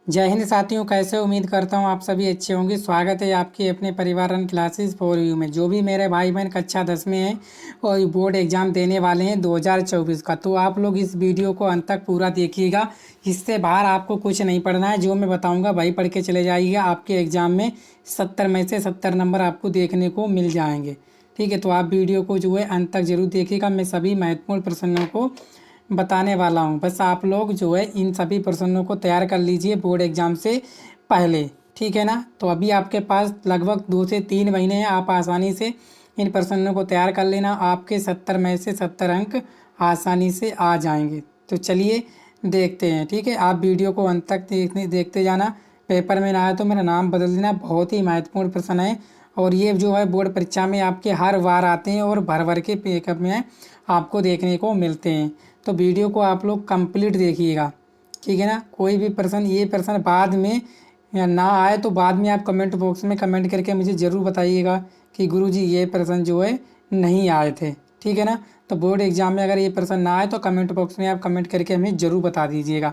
जय हिंद साथियों, कैसे उम्मीद करता हूँ आप सभी अच्छे होंगे। स्वागत है आपके अपने परिवार रन क्लासेस फॉर यू में। जो भी मेरे भाई बहन कक्षा 10 में हैं और बोर्ड एग्जाम देने वाले हैं 2024 का, तो आप लोग इस वीडियो को अंत तक पूरा देखिएगा। इससे बाहर आपको कुछ नहीं पढ़ना है, जो मैं बताऊँगा वही पढ़ के चले जाइएगा। आपके एग्जाम में 70 में से 70 नंबर आपको देखने को मिल जाएंगे। ठीक है, तो आप वीडियो को जो है अंत तक जरूर देखिएगा। मैं सभी महत्वपूर्ण प्रश्नों को बताने वाला हूँ। बस आप लोग जो है इन सभी प्रश्नों को तैयार कर लीजिए बोर्ड एग्जाम से पहले। ठीक है ना। तो अभी आपके पास लगभग 2 से 3 महीने हैं। आप आसानी से इन प्रश्नों को तैयार कर लेना। आपके 70 में से 70 अंक आसानी से आ जाएंगे। तो चलिए देखते हैं। ठीक है, आप वीडियो को अंत तक देखते जाना। पेपर में ना आए तो मेरा नाम बदल देना। बहुत ही महत्वपूर्ण प्रश्न है और ये जो है बोर्ड परीक्षा में आपके हर बार आते हैं और भर भर के पेपर में आपको देखने को मिलते हैं। तो वीडियो को आप लोग कंप्लीट देखिएगा। ठीक है ना। कोई भी ये प्रश्न बाद में या ना आए तो बाद में आप कमेंट बॉक्स में कमेंट करके मुझे ज़रूर बताइएगा कि गुरुजी ये प्रश्न जो है नहीं आए थे। ठीक है ना। तो बोर्ड एग्जाम में अगर ये प्रश्न ना आए तो कमेंट बॉक्स में आप कमेंट करके हमें ज़रूर बता दीजिएगा।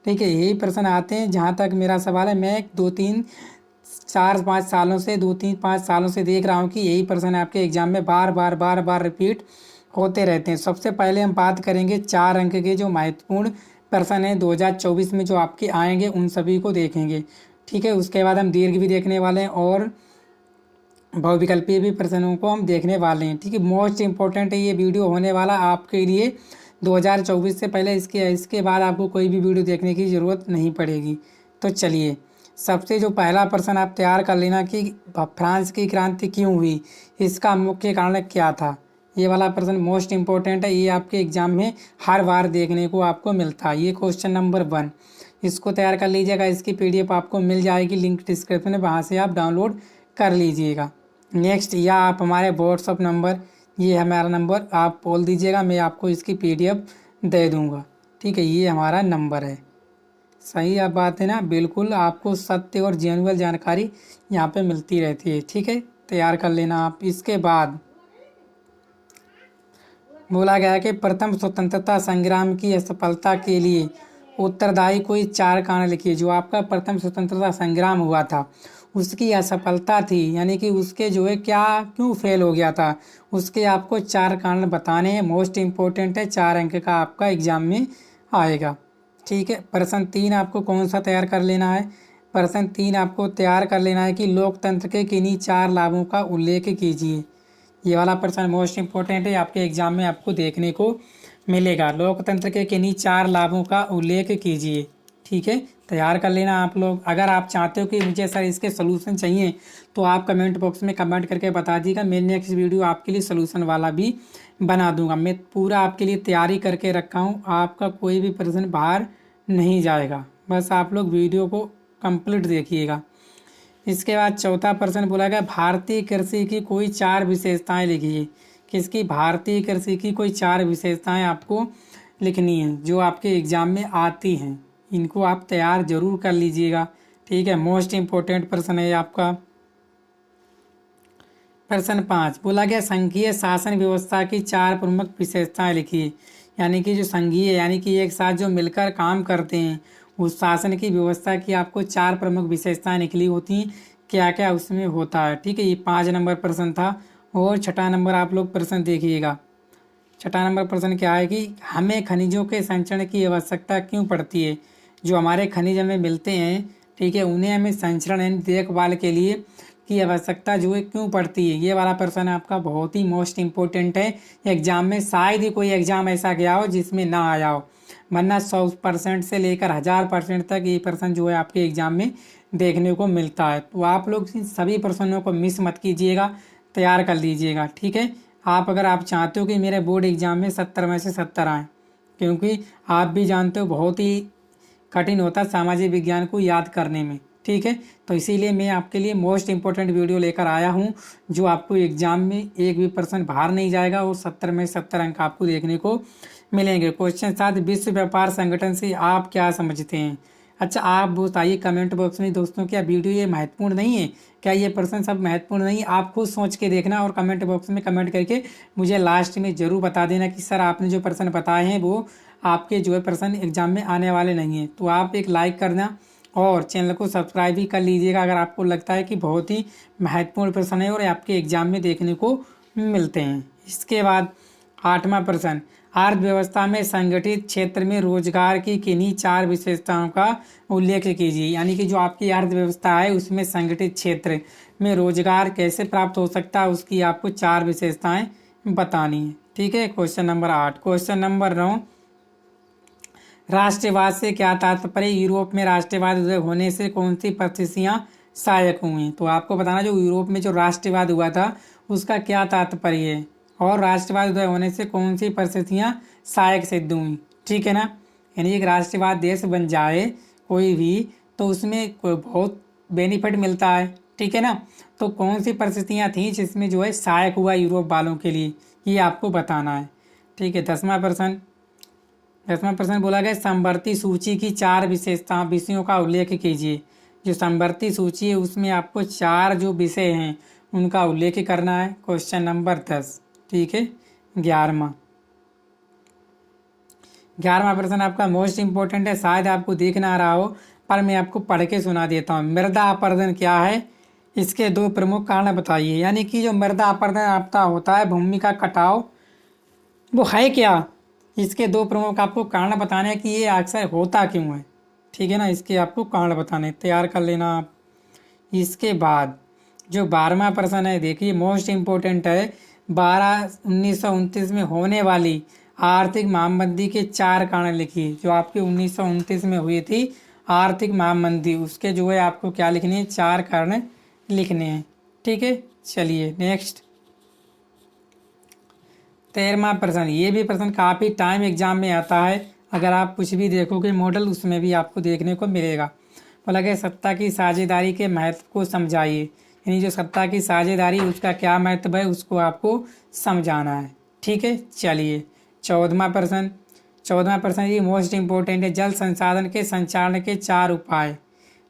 ठीक है, यही प्रश्न आते हैं। जहाँ तक मेरा सवाल है, मैं 2-3-4-5 सालों से देख रहा हूँ कि यही प्रश्न आपके एग्जाम में बार बार रिपीट होते रहते हैं। सबसे पहले हम बात करेंगे 4 अंक के जो महत्वपूर्ण प्रश्न हैं 2024 में जो आपके आएंगे, उन सभी को देखेंगे। ठीक है, उसके बाद हम दीर्घ भी देखने वाले हैं और बहुविकल्पीय भी प्रश्नों को हम देखने वाले हैं। ठीक है, मोस्ट इंपॉर्टेंट है ये वीडियो होने वाला आपके लिए 2024 से पहले। इसके बाद आपको कोई भी वीडियो देखने की ज़रूरत नहीं पड़ेगी। तो चलिए, सबसे जो पहला प्रश्न आप तैयार कर लेना कि फ्रांस की क्रांति क्यों हुई, इसका मुख्य कारण क्या था। ये वाला प्रश्न मोस्ट इंपॉर्टेंट है। ये आपके एग्जाम में हर बार देखने को आपको मिलता है। ये क्वेश्चन नंबर 1, इसको तैयार कर लीजिएगा। इसकी PDF आपको मिल जाएगी, लिंक डिस्क्रिप्शन में, वहाँ से आप डाउनलोड कर लीजिएगा। नेक्स्ट, या आप हमारे व्हाट्सअप नंबर, ये हमारा नंबर आप बोल दीजिएगा, मैं आपको इसकी PDF दे दूँगा। ठीक है, ये हमारा नंबर है। सही आप बात है ना। बिल्कुल आपको सत्य और जेन्युइन जानकारी यहाँ पे मिलती रहती है। ठीक है, तैयार कर लेना आप। इसके बाद बोला गया है कि प्रथम स्वतंत्रता संग्राम की असफलता के लिए उत्तरदायी कोई 4 कारण लिखिए। जो आपका प्रथम स्वतंत्रता संग्राम हुआ था उसकी असफलता थी, यानी कि उसके जो है क्या क्यों फेल हो गया था, उसके आपको 4 कारण बताने हैं। मोस्ट इम्पोर्टेंट है, 4 अंक का आपका एग्जाम में आएगा। ठीक है, प्रश्न 3 आपको कौन सा तैयार कर लेना है। प्रश्न 3 आपको तैयार कर लेना है कि लोकतंत्र के किन्हीं 4 लाभों का उल्लेख कीजिए। ये वाला प्रश्न मोस्ट इम्पोर्टेंट है, आपके एग्जाम में आपको देखने को मिलेगा। लोकतंत्र के किन्हीं 4 लाभों का उल्लेख कीजिए। ठीक है, तैयार कर लेना आप लोग। अगर आप चाहते हो कि मुझे सर इसके सोल्यूशन चाहिए तो आप कमेंट बॉक्स में कमेंट करके बता दीजिएगा। मैं नेक्स्ट वीडियो आपके लिए सोल्यूशन वाला भी बना दूंगा। मैं पूरा आपके लिए तैयारी करके रखा हूँ, आपका कोई भी प्रश्न बाहर नहीं जाएगा। बस आप लोग वीडियो को कंप्लीट देखिएगा। इसके बाद चौथा प्रश्न बोला गया, भारतीय कृषि की कोई 4 विशेषताएं लिखिए। किसकी? भारतीय कृषि की कोई 4 विशेषताएं आपको लिखनी है जो आपके एग्जाम में आती हैं। इनको आप तैयार जरूर कर लीजिएगा। ठीक है, मोस्ट इम्पोर्टेंट प्रश्न है आपका। प्रश्न 5 बोला गया, संघीय शासन व्यवस्था की 4 प्रमुख विशेषताएं लिखिए। यानी कि जो संघीय, यानी कि एक साथ जो मिलकर काम करते हैं, उस शासन की व्यवस्था की आपको 4 प्रमुख विशेषताएं निकली होती हैं। क्या क्या उसमें होता है। ठीक है, ये 5 नंबर प्रश्न था। और छठा नंबर आप लोग प्रश्न देखिएगा। छठा नंबर प्रश्न क्या है कि हमें खनिजों के संचरण की आवश्यकता क्यों पड़ती है। जो हमारे खनिज हमें मिलते हैं, ठीक है, उन्हें हमें संचरण यानी देखभाल के लिए की आवश्यकता जो है क्यों पड़ती है। ये वाला प्रश्न आपका बहुत ही मोस्ट इम्पोर्टेंट है। एग्जाम में शायद ही कोई एग्जाम ऐसा गया हो जिसमें ना आया हो, वरना 100% से लेकर 1000% तक ये प्रश्न जो है आपके एग्जाम में देखने को मिलता है। तो आप लोग इन सभी प्रश्नों को मिस मत कीजिएगा, तैयार कर लीजिएगा। ठीक है, अगर आप चाहते हो कि मेरे बोर्ड एग्जाम में 70 में से 70 आएँ, क्योंकि आप भी जानते हो बहुत ही कठिन होता है सामाजिक विज्ञान को याद करने में। ठीक है, तो इसीलिए मैं आपके लिए मोस्ट इम्पोर्टेंट वीडियो लेकर आया हूँ जो आपको एग्जाम में एक भी प्रश्न बाहर नहीं जाएगा और 70 में 70 अंक आपको देखने को मिलेंगे। क्वेश्चन 7, विश्व व्यापार संगठन से आप क्या समझते हैं। अच्छा, आप बताइए कमेंट बॉक्स में दोस्तों, क्या वीडियो ये महत्वपूर्ण नहीं है? क्या ये प्रश्न सब महत्वपूर्ण नहीं है? आप खुद सोच के देखना और कमेंट बॉक्स में कमेंट करके मुझे लास्ट में ज़रूर बता देना कि सर आपने जो प्रश्न बताए हैं वो आपके जो है प्रश्न एग्जाम में आने वाले नहीं हैं। तो आप एक लाइक करना और चैनल को सब्सक्राइब भी कर लीजिएगा अगर आपको लगता है कि बहुत ही महत्वपूर्ण प्रश्न है और आपके एग्जाम में देखने को मिलते हैं। इसके बाद 8वां प्रश्न, अर्थव्यवस्था में संगठित क्षेत्र में रोजगार की किन्हीं 4 विशेषताओं का उल्लेख कीजिए। यानी कि जो आपकी अर्थव्यवस्था है उसमें संगठित क्षेत्र में रोजगार कैसे प्राप्त हो सकता है उसकी आपको 4 विशेषताएं बतानी है। ठीक है। Question number 8। क्वेश्चन नंबर 9, राष्ट्रवाद से क्या तात्पर्य? यूरोप में राष्ट्रवाद उदय होने से कौन सी परिस्थितियां सहायक हुई? तो आपको बताना जो यूरोप में जो राष्ट्रवाद हुआ था उसका क्या तात्पर्य है और राष्ट्रवाद उदय होने से कौन सी परिस्थितियां सहायक सिद्ध हुई। ठीक है ना। यानी एक राष्ट्रवाद देश बन जाए कोई भी तो उसमें बहुत बेनिफिट मिलता है। ठीक है ना। तो कौन सी परिस्थितियां थी जिसमें जो है सहायक हुआ यूरोप वालों के लिए, ये आपको बताना है। ठीक है। 10वां प्रश्न बोला गया समवर्ती सूची की 4 विषयों का उल्लेख कीजिए। जो समवर्ती सूची है उसमें आपको 4 जो विषय हैं उनका उल्लेख करना है। Question number 10। ठीक है। 11वां प्रश्न आपका मोस्ट इम्पोर्टेंट है, शायद आपको देख ना रहा हो पर मैं आपको पढ़ के सुना देता हूँ। मृदा अपरदन क्या है? इसके 2 प्रमुख कारण बताइए। यानी कि जो मृदा अपरदन आपका होता है भूमि का कटाव, वो है क्या? इसके 2 प्रमुख आपको कारण बताने हैं कि ये अक्सर होता क्यों है। ठीक है ना। इसके आपको कारण बताने, तैयार कर लेना आप। इसके बाद जो 12वां प्रश्न है देखिए मोस्ट इम्पोर्टेंट है, 12/1929 में होने वाली आर्थिक महामंदी के 4 कारण लिखिए। जो आपकी 1929 में हुई थी आर्थिक महामंदी, उसके जो है आपको क्या लिखने हैं? 4 कारण लिखने हैं। ठीक है। चलिए नेक्स्ट 13वां प्रश्न। ये भी प्रश्न काफ़ी टाइम एग्जाम में आता है, अगर आप कुछ भी देखोगे मॉडल उसमें भी आपको देखने को मिलेगा। बोला गया सत्ता की साझेदारी के महत्व को समझाइए। यानी जो सत्ता की साझेदारी उसका क्या महत्व है उसको आपको समझाना है। ठीक है। चलिए 14वां प्रश्न ये मोस्ट इम्पोर्टेंट है, जल संसाधन के संचालन के 4 उपाय।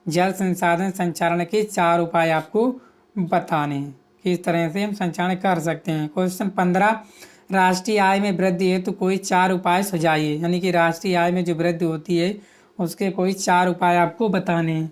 जल संसाधन संचालन के 4 उपाय आपको बताने हैं, किस तरह से हम संचालन कर सकते हैं। क्वेश्चन 15, राष्ट्रीय आय में वृद्धि हेतु कोई 4 उपाय सुझाइए। यानी कि राष्ट्रीय आय में जो वृद्धि होती है उसके कोई 4 उपाय आपको बताने हैं।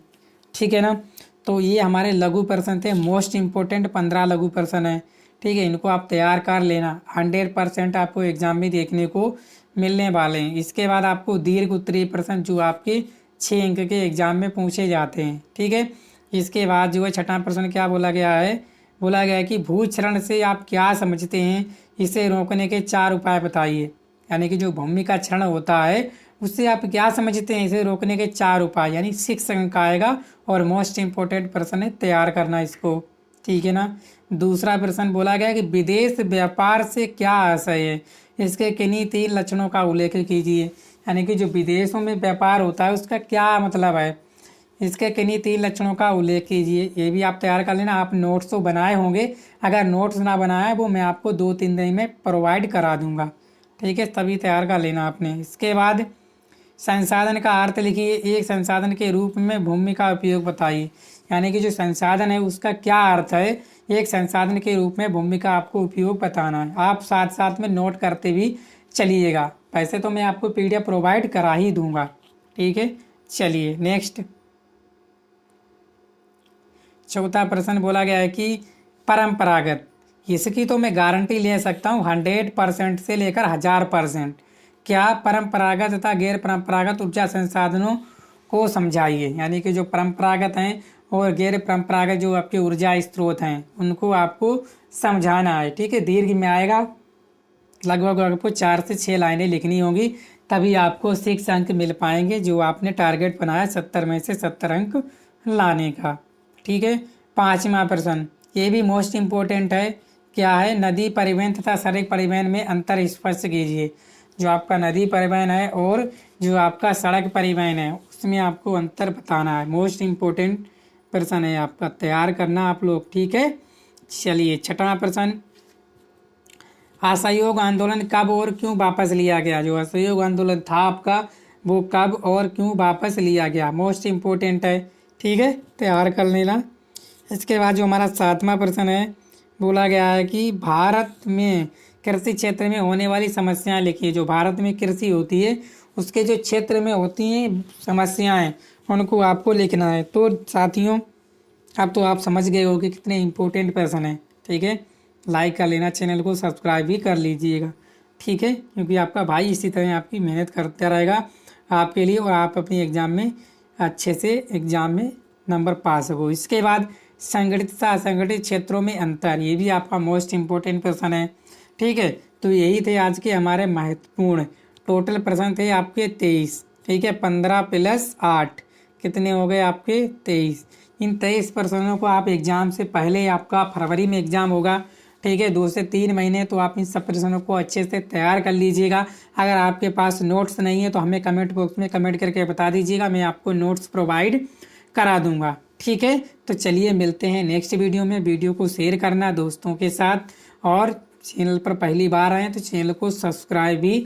ठीक है ना। तो ये हमारे लघु प्रश्न थे, मोस्ट इम्पोर्टेंट 15 लघु प्रश्न है। ठीक है। इनको आप तैयार कर लेना, 100% आपको एग्जाम में देखने को मिलने वाले हैं। इसके बाद आपको दीर्घ उत्तरीय प्रश्न जो आपके 6 अंक के एग्जाम में पूछे जाते हैं। ठीक है। इसके बाद जो है 6वां प्रश्न क्या बोला गया है? बोला गया है कि भूक्षरण से आप क्या समझते हैं, इसे रोकने के 4 उपाय बताइए। यानी कि जो भूमि का क्षरण होता है उससे आप क्या समझते हैं, इसे रोकने के 4 उपाय। यानी 6 अंक आएगा और मोस्ट इम्पोर्टेंट प्रश्न है, तैयार करना इसको। ठीक है ना। दूसरा प्रश्न बोला गया कि विदेश व्यापार से क्या आशय है, इसके किन्हीं 3 लक्षणों का उल्लेख कीजिए। यानी कि जो विदेशों में व्यापार होता है उसका क्या मतलब है, इसके किन्हीं 3 लक्षणों का उल्लेख कीजिए। ये भी आप तैयार कर लेना। आप नोट्स तो बनाए होंगे, अगर नोट्स ना बनाए वो मैं आपको 2-3 दिन में प्रोवाइड करा दूंगा। ठीक है। तभी तैयार कर लेना आपने। इसके बाद संसाधन का अर्थ लिखिए, एक संसाधन के रूप में भूमि का उपयोग बताइए। यानी कि जो संसाधन है उसका क्या अर्थ है, एक संसाधन के रूप में भूमि का आपको उपयोग बताना है। आप साथ साथ में नोट करते भी चलिएगा, वैसे तो मैं आपको PDF प्रोवाइड करा ही दूंगा। ठीक है। चलिए नेक्स्ट 4था प्रश्न बोला गया है कि परंपरागत, इसकी तो मैं गारंटी ले सकता हूँ 100% से लेकर 1000%। क्या परंपरागत तथा गैर परंपरागत ऊर्जा संसाधनों को समझाइए। यानी कि जो परंपरागत हैं और गैर परंपरागत जो आपके ऊर्जा स्रोत हैं उनको आपको समझाना है। ठीक है। दीर्घ में आएगा, लगभग आपको 4 से 6 लाइनें लिखनी होंगी, तभी आपको 6 अंक मिल पाएंगे जो आपने टारगेट बनाया 70 में से 70 अंक लाने का। ठीक है। 5वां प्रश्न ये भी मोस्ट इम्पोर्टेंट है, क्या है? नदी परिवहन तथा सड़क परिवहन में अंतर स्पष्ट कीजिए। जो आपका नदी परिवहन है और जो आपका सड़क परिवहन है उसमें आपको अंतर बताना है। मोस्ट इम्पोर्टेंट प्रश्न है आपका, तैयार करना आप लोग। ठीक है। चलिए 6वां प्रश्न, असहयोग आंदोलन कब और क्यों वापस लिया गया। जो असहयोग आंदोलन था आपका वो कब और क्यों वापस लिया गया, मोस्ट इम्पोर्टेंट है। ठीक है। तैयार कर लेना। इसके बाद जो हमारा 7वां प्रश्न है बोला गया है कि भारत में कृषि क्षेत्र में होने वाली समस्याएं लिखिए। जो भारत में कृषि होती है उसके जो क्षेत्र में होती हैं समस्याएं उनको आपको लिखना है। तो साथियों अब तो आप समझ गए हो कि कितने इम्पोर्टेंट पर्सन है। ठीक है, लाइक कर लेना, चैनल को सब्सक्राइब भी कर लीजिएगा। ठीक है, क्योंकि आपका भाई इसी तरह आपकी मेहनत करता रहेगा आपके लिए, और आप अपनी एग्ज़ाम में अच्छे से एग्ज़ाम में नंबर पा सको। इसके बाद संगठित तथा असंगठित क्षेत्रों में अंतर, ये भी आपका मोस्ट इम्पोर्टेंट प्रश्न है। ठीक है, तो यही थे आज के हमारे महत्वपूर्ण। टोटल प्रश्न थे आपके 23। ठीक है, 15 + 8 कितने हो गए आपके 23। इन 23 प्रश्नों को आप एग्ज़ाम से पहले, आपका फरवरी में एग्ज़ाम होगा, ठीक है, 2 से 3 महीने, तो आप इन सब प्रश्नों को अच्छे से तैयार कर लीजिएगा। अगर आपके पास नोट्स नहीं है तो हमें कमेंट बॉक्स में कमेंट करके बता दीजिएगा, मैं आपको नोट्स प्रोवाइड करा दूंगा। ठीक है, तो चलिए मिलते हैं नेक्स्ट वीडियो में। वीडियो को शेयर करना दोस्तों के साथ, और चैनल पर पहली बार आए तो चैनल को सब्सक्राइब भी